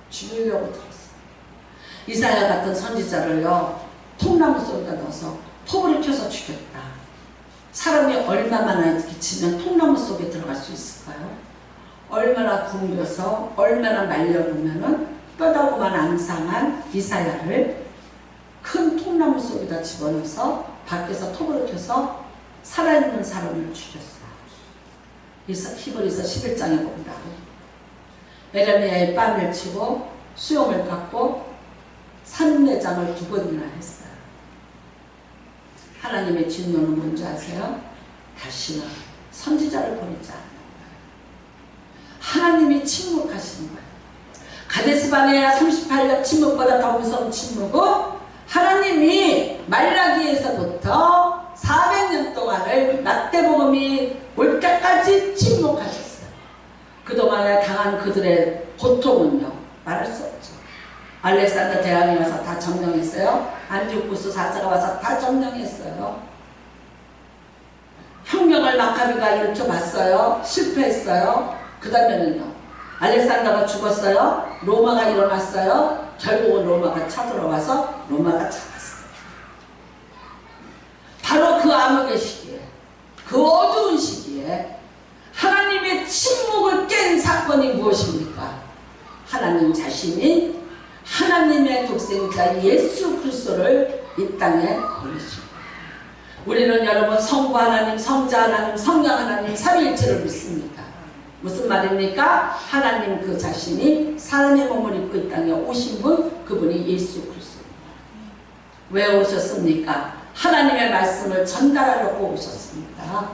죽이려고 들었어요. 이사야 같은 선지자를요 통나무 속에다 넣어서 톱을 켜서 죽였다. 사람이 얼마나 기치면 통나무 속에 들어갈 수 있을까요? 얼마나 굶겨서 얼마나 말려놓으면은 뼈다구만 앙상한 이사야를 큰 통나무 속에다 집어넣어서 밖에서 톱을 켜서 살아있는 사람을 죽였어요. 히브리서 11장에 본다. 에레미야의 뺨을 치고 수염을 깎고 산내장을 2번이나 했어요. 하나님의 진노는 뭔지 아세요? 다시는 선지자를 보내지 않는 거예요. 하나님이 침묵하시는 거예요. 가데스바네아 38년 침묵보다 더 무서운 침묵은 하나님이 말라기에서부터 400년 동안을 마태복음이 올 때까지 침묵하셨어요. 그동안에 당한 그들의 고통은요 말할 수 없죠. 알렉산더 대왕이 와서 다 점령했어요. 안티오쿠스 4세가 와서 다 점령했어요. 혁명을 마카비가 일으켜봤어요. 실패했어요. 그 다음에는요 알렉산더가 죽었어요. 로마가 일어났어요. 결국은 로마가 쳐들어와서 로마가 잡았어요. 바로 그 암흑의 시기에, 그 어두운 시기에 하나님의 침묵을 깬 사건이 무엇입니까? 하나님 자신이 하나님의 독생자 예수 그리스도를 이 땅에 보내십니다. 우리는 여러분 성부 하나님, 성자 하나님, 성령 하나님 삼위일체를 믿습니다. 무슨 말입니까? 하나님 그 자신이 사람의 몸을 입고 이 땅에 오신 분, 그분이 예수 그리스도입니다. 왜 오셨습니까? 하나님의 말씀을 전달하려고 오셨습니다.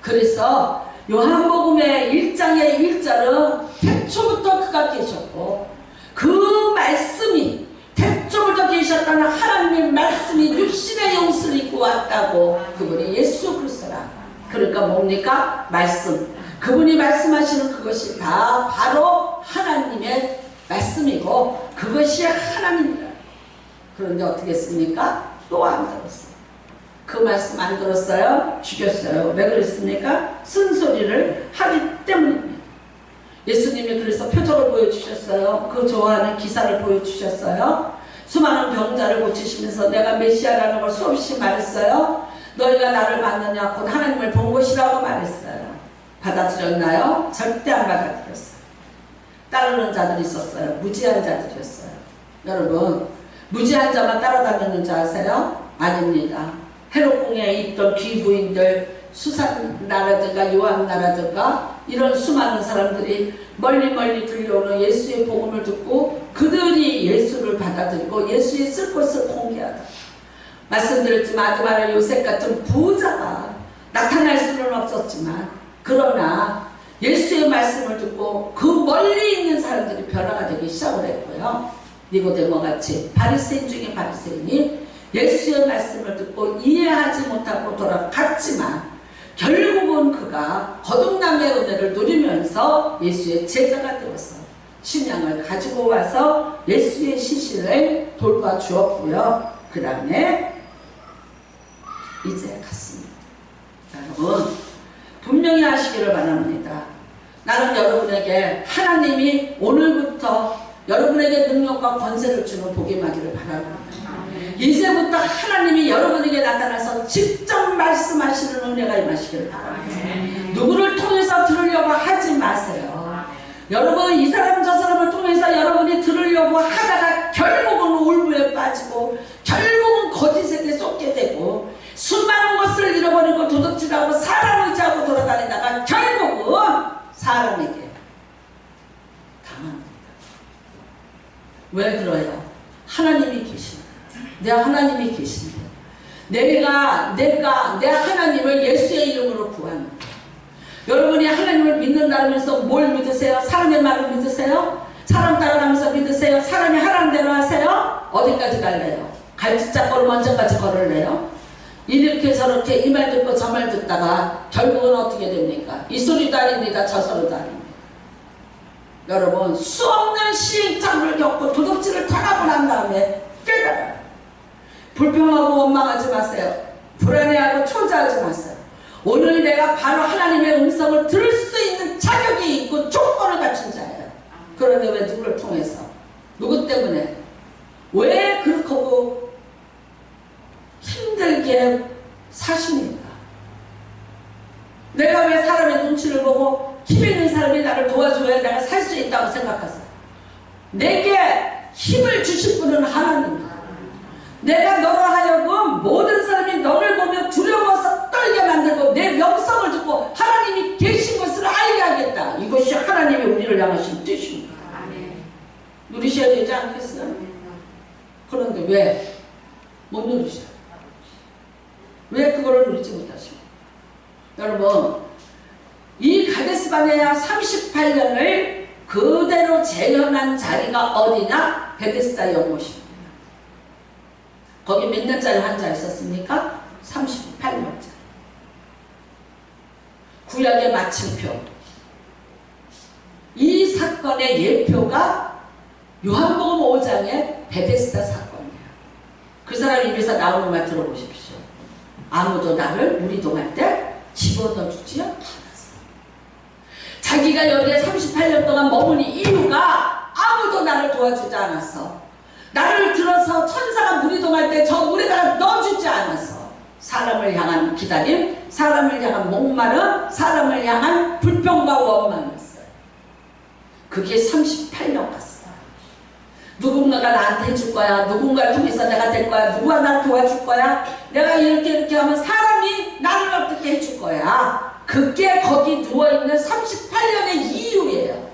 그래서 요한복음의 1장의 1절은 태초부터 그가 계셨고 그 말씀이 태초부터 계셨다는 하나님의 말씀이 육신의 용수를 입고 왔다고. 그분이 예수 그리스도라. 그러니까 뭡니까? 말씀. 그분이 말씀하시는 그것이 다 바로 하나님의 말씀이고 그것이 하나님이다. 그런데 어떻게 했습니까? 또 안 들었어요. 그 말씀 안 들었어요? 죽였어요. 왜 그랬습니까? 쓴소리를 하기 때문입니다. 예수님이 그래서 표적을 보여주셨어요. 그 좋아하는 기사를 보여주셨어요. 수많은 병자를 고치시면서 내가 메시아라는 걸 수없이 말했어요. 너희가 나를 받느냐? 곧 하나님을 본 것이라고 말했어요. 받아들였나요? 절대 안 받아들였어요. 따르는 자들이 있었어요. 무지한 자들이었어요. 여러분, 무지한 자만 따라다니는 줄 아세요? 아닙니다. 헤롯궁에 있던 귀부인들, 수산나라든가 요한나라든가 이런 수많은 사람들이 멀리 들려오는 예수의 복음을 듣고 그들이 예수를 받아들이고 예수의 쓸 것을 공개하다. 말씀드렸지만 아드마라 요셉 같은 부자가 나타날 수는 없었지만 그러나 예수의 말씀을 듣고 그 멀리 있는 사람들이 변화가 되기 시작을 했고요. 니고데모 같이 바리새인 중에 바리새인이 예수의 말씀을 듣고 이해하지 못하고 돌아갔지만 결국은 그가 거듭남의 은혜를 누리면서 예수의 제자가 되어서 신앙을 가지고 와서 예수의 시신을 돌봐주었고요. 그 다음에 이제 갔습니다. 여러분, 분명히 아시기를 바랍니다. 나는 여러분에게 하나님이 오늘부터 여러분에게 능력과 권세를 주는 복이 임하기를 바랍니다. 이제부터 하나님이 여러분에게 나타나서 직접 말씀하시는 은혜가 임하시기를 바랍니다. 누구를 통해서 들으려고 하지 마세요. 여러분, 이 사람 저 사람을 통해서 여러분이 들으려고 하다가 결국은 울부에 빠지고 결국은 거짓에게 쏟게 되고 수많은 것을 잃어버리고 도둑질하고 사람 의지하고 돌아다니다가 결국은 사람에게 당합니다. 왜 그래요? 하나님이 계십니다. 내 하나님이 계신데 내가 내 하나님을 예수의 이름으로 구합니다. 여러분이 하나님을 믿는다면서 뭘 믿으세요? 사람의 말을 믿으세요? 사람 따라가면서 믿으세요? 사람이 하라는 대로 하세요? 어디까지 갈래요? 갈짓자거로 먼저까지 걸을래요? 이렇게 저렇게 이 말 듣고 저 말 듣다가 결국은 어떻게 됩니까? 이 소리도 아닙니다. 저 소리도 아닙니다. 여러분, 수없는 시행착오를 겪고 도둑질을 당하고 난 다음에 깨달아요. 불평하고 원망하지 마세요. 불안해하고 초조하지 마세요. 오늘 내가 바로 하나님의 음성을 들을 수 있는 자격이 있고 조건을 갖춘 자예요. 그런데 왜 누구를 통해서? 누구 때문에? 왜 그렇게 힘들게 사십니까? 내가 왜 사람의 눈치를 보고 힘 있는 사람이 나를 도와줘야 내가 살 수 있다고 생각하세요? 내게 힘을 주실 분은 하나님입니다. 내가 너로 하여금 모든 사람이 너를 보며 두려워서 떨게 만들고 내 명성을 듣고 하나님이 계신 것을 알게 하겠다. 이것이 하나님이 우리를 향하신 뜻입니다. 누리셔야 되지 않겠어요? 그런데 왜 못 누리셔요? 왜 그거를 누리지 못하십니까? 여러분, 이 가데스바네아 38년을 그대로 재현한 자리가 어디냐? 베데스다 연못입니다. 거기 몇 년짜리 환자 있었습니까? 38년짜리. 구약의 마침표. 이 사건의 예표가 요한복음 5장의 베데스다 사건이에요. 그 사람 입에서 나오는 말 들어보십시오. 아무도 나를 무리동할 때 집어넣어주지 않았어. 자기가 여기에 38년 동안 머무는 이유가 아무도 나를 도와주지 않았어. 나를 들어서 천사가 무리동할 때 저 물에다가 넣어주지 않았어. 사람을 향한 기다림, 사람을 향한 목마름, 사람을 향한 불평과 원망이었어요. 그게 38년 갔어요. 누군가가 나한테 해줄 거야. 누군가를 통해서 내가 될 거야. 누가 나를 도와줄 거야. 내가 이렇게 하면 사람이 나를 어떻게 해줄 거야. 그게 거기 누워있는 38년의 이유예요.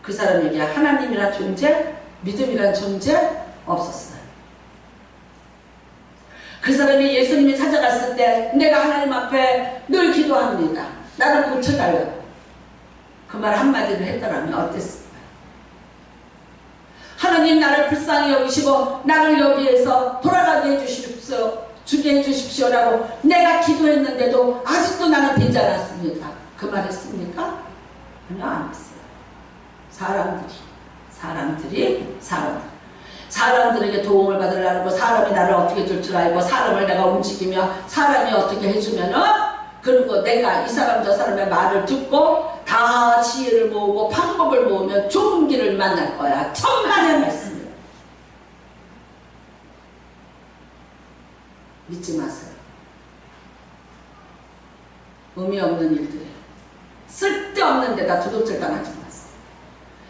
그 사람에게 하나님이란 존재, 믿음이란 존재 없었어요. 그 사람이 예수님이 찾아갔을 때 내가 하나님 앞에 늘 기도합니다. 나를 고쳐달라고. 그 말 한마디를 했더라면 어땠을까요? 하나님 나를 불쌍히 여기시고 나를 여기에서 돌아가게 해주십시오. 주게 해주십시오라고 내가 기도했는데도 아직도 나는 되지 않았습니다. 그 말 했습니까? 아니요, 안 했어요. 사람들에게 도움을 받으려고 사람이 나를 어떻게 줄 줄 알고 사람을 내가 움직이며 사람이 어떻게 해주면은 그리고 내가 이 사람 저 사람의 말을 듣고 다 지혜를 모으고 방법을 모으면 좋은 길을 만날 거야. 천만의 말씀이에요. 믿지 마세요. 의미 없는 일들이에요. 쓸데없는 데다 도둑질 당하지 마세요.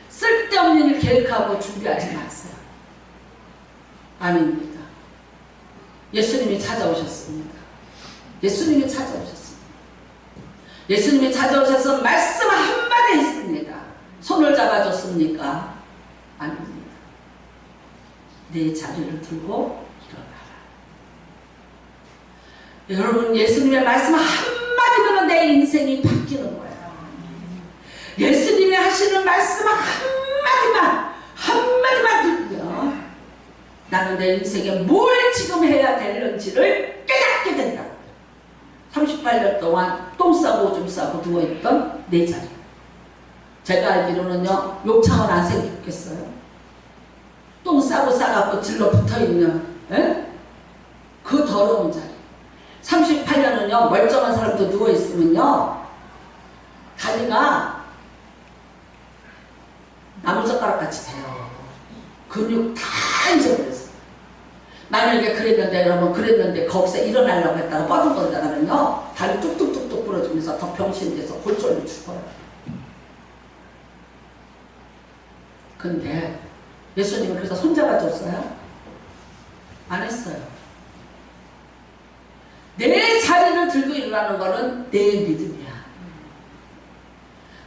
쓸데없는 일 계획하고 준비하지 마세요. 아닙니다. 예수님이 찾아오셨습니다. 예수님이 찾아오셨습니다. 예수님이 찾아오셔서 말씀 한마디 했습니다. 손을 잡아줬습니까? 아닙니다. 내 자리를 들고 일어나라. 여러분, 예수님의 말씀 한마디면 내 인생이 바뀌는 거예요. 예수님이 하시는 말씀 한마디만 들으면 나는 내 인생에 뭘 지금 해야 되는지를 깨닫게 된다. 38년 동안 똥 싸고 오줌 싸고 누워있던 내 자리. 제가 알기로는요, 욕창은 안 생겼겠어요. 똥 싸고 싸갖고 질러 붙어있는 그 더러운 자리. 38년은요, 멀쩡한 사람도 누워있으면요, 다리가 나무젓가락같이 돼요. 근육 다 잊어버렸어요. 만약에 그랬는데, 여러분, 그랬는데 거기서 일어나려고 했다가 뻗어버리다가는요, 다리 뚝뚝뚝뚝 부러지면서 더 병신돼서 골절로 죽어요. 근데 예수님은 그래서 손잡아줬어요? 안 했어요. 내 자리를 들고 일어나는 거는 내 믿음이야.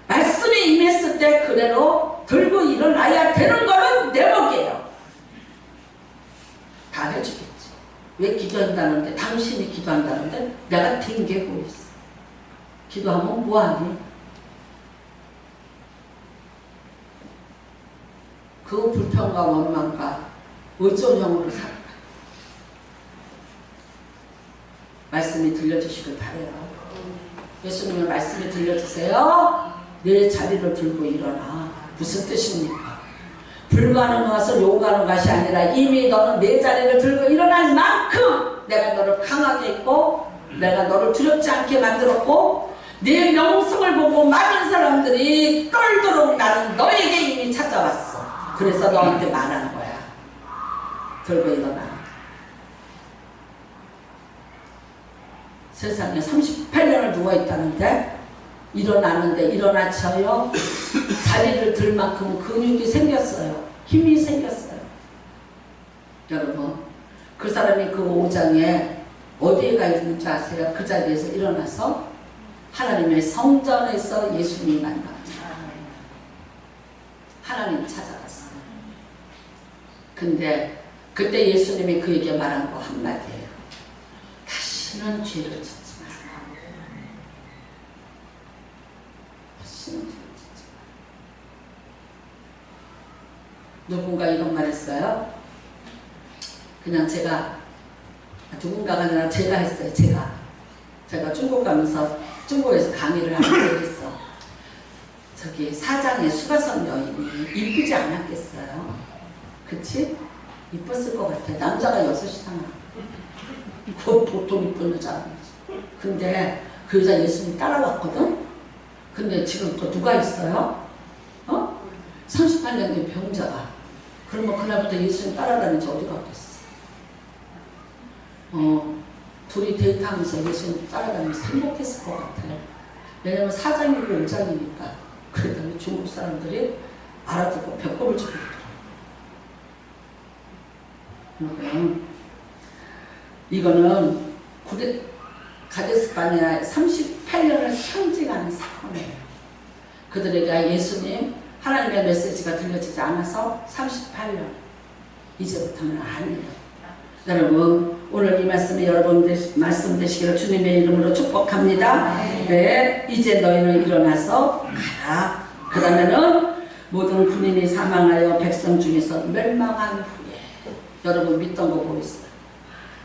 말씀이 임했을 때 그대로 들고 일어나야 되는 거는 내 몫이에요. 다 해주겠지. 왜 기도한다는데, 당신이 기도한다는데 내가 댕기고 있어. 기도하면 뭐하니? 그 불평과 원망과 의존형으로 살아가. 말씀이 들려주시길 바래요. 예수님의 말씀이 들려주세요. 내 자리를 들고 일어나. 무슨 뜻입니까? 불가능한 것을 요구하는 것이 아니라 이미 너는 내 자리를 들고 일어날 만큼 내가 너를 강하게 했고 내가 너를 두렵지 않게 만들었고 내 명성을 보고 많은 사람들이 떨도록 나는 너에게 이미 찾아왔어. 그래서 너한테 말하는 거야. 들고 일어나. 세상에 38년을 누워있다는데 일어나는데 일어나쳐요. 자리를 들 만큼 근육이 생겼어요. 힘이 생겼어요. 여러분, 그 사람이 그 5장에 어디에 가 있는 줄 아세요? 그 자리에서 일어나서 하나님의 성전에서 예수님이 만납니다. 하나님 찾아갔어요. 근데 그때 예수님이 그에게 말한 거 한마디예요. 다시는 죄를 짓지 마라. 다시는 죄를 짓지 마라. 누군가 이런 말 했어요. 그냥 제가, 누군가가 아니라 제가 했어요. 제가 중국 가면서 중국에서 강의를 하는 적이 있어. 저기 사장의 수가성 여인이 이쁘지 않았겠어요? 그치? 이뻤을 것 같아. 남자가 6이잖아. 그 보통 이쁜 여자 아니지. 근데 그 여자 예수님 따라왔거든? 근데 지금 또 누가 있어요? 38년 된 병자가. 그러면 그날부터 예수님 따라다니는 지 어디 갔겠어? 둘이 데이트하면서 예수님 따라다니면서 행복했을 것 같아요. 왜냐면 4장이고 5장이니까. 그랬더니 중국 사람들이 알아듣고 배꼽을 치고 있더라고요. 이거는 가데스바네아의 38년을 상징하는 사건이에요. 그들에게 예수님, 하나님의 메시지가 들려지지 않아서 38년. 이제부터는 아니에요. 여러분, 오늘 이 말씀이 여러분 말씀 되시기를 주님의 이름으로 축복합니다. 네, 이제 너희는 일어나서 가라. 그러면은 모든 군인이 사망하여 백성 중에서 멸망한 후에 여러분 믿던 거 보이세요?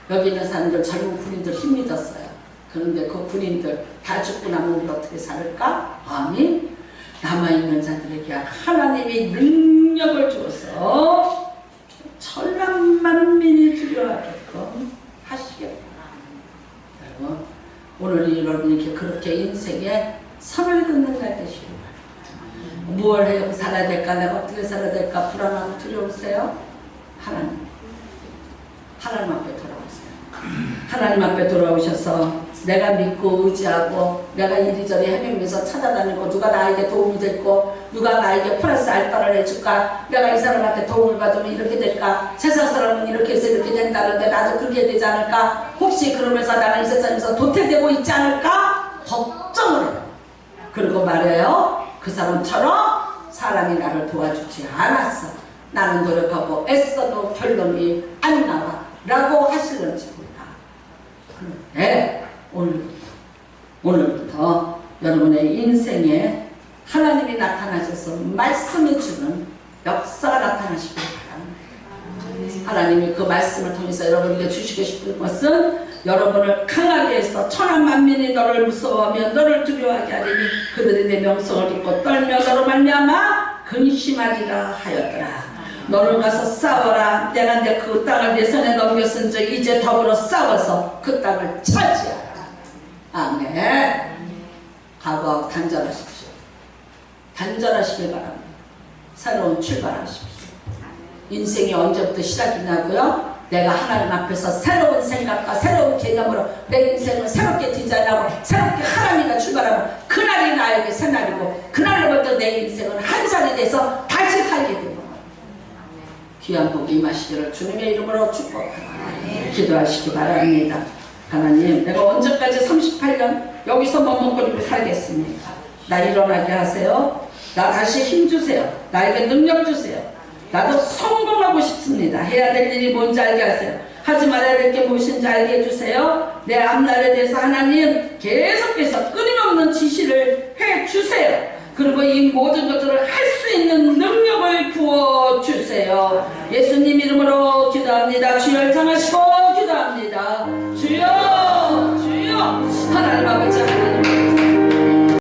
여기 있는 사람들 젊은 군인들 힘 믿었어요. 그런데 그 군인들 다 죽고 나면 우리 어떻게 살을까? 아니, 남아있는 자들에게 하나님이 능력을 주어서 천만민이 두려워하게끔 하시겠구나. 여러분, 오늘 여러분 이렇게 그렇게 인생에 선을 긋는 날 되시길 바랍니다. 무엇을 해요? 살아야 될까? 내가 어떻게 살아야 될까? 불안하고 두려우세요? 하나님 앞에 돌아오세요. 하나님 앞에 돌아오셔서 내가 믿고 의지하고 내가 이리저리 헤매면서 찾아다니고 누가 나에게 도움이 될고 누가 나에게 플러스 알파를 해줄까? 내가 이 사람한테 도움을 받으면 이렇게 될까? 세상 사람은 이렇게 해서 이렇게 된다는데 나도 그렇게 되지 않을까? 혹시 그러면서 나는 이 세상에서 도태되고 있지 않을까? 걱정을 해요. 그리고 말해요. 그 사람처럼 사람이 나를 도와주지 않았어. 나는 노력하고 애써도 결론이 안 나와 라고 하실런지 몰라. 그런데 오늘부터 여러분의 인생에 하나님이 나타나셔서 말씀해주는 역사가 나타나시길 바랍니다. 하나님이 그 말씀을 통해서 여러분에게 주시고 싶은 것은 여러분을 강하게 해서 천한 만민이 너를 무서워하며 너를 두려워하게 하리니 그들이 내 명성을 듣고 떨며 너로 말미암아 근심하리라 하였더라. 너는 가서 싸워라. 내가 그 땅을 내 손에 넘겼은즉 이제 더불어 싸워서 그 땅을 차지하라. 아멘. 각오하고 단절하십시오. 단절하시길 바랍니다. 새로운 출발하십시오. 인생이 언제부터 시작이 나고요? 내가 하나님 앞에서 새로운 생각과 새로운 개념으로 내 인생을 새롭게 디자인하고 새롭게 하나님과 출발하면 그날이 나에게 새날이고 그날로부터 내 인생은 한 살이 돼서 다시 살게 됩니다. 귀한 복 임하시기를 주님의 이름으로 축복합니다. 기도하시기 바랍니다. 하나님, 내가 언제까지 38년 여기서 머뭇거리고 살겠습니까? 나 일어나게 하세요. 나 다시 힘주세요. 나에게 능력 주세요. 나도 성공하고 싶습니다. 해야 될 일이 뭔지 알게 하세요. 하지 말아야 될 게 무엇인지 알게 해주세요. 내 앞날에 대해서 하나님 계속해서 끊임없는 지시를 해주세요. 그리고 이 모든 것들을 할 수 있는 능력을 부어주세요. 예수님 이름으로 기도합니다. 주여 장하시고 기도합니다. 주여 주여 하나님 아버지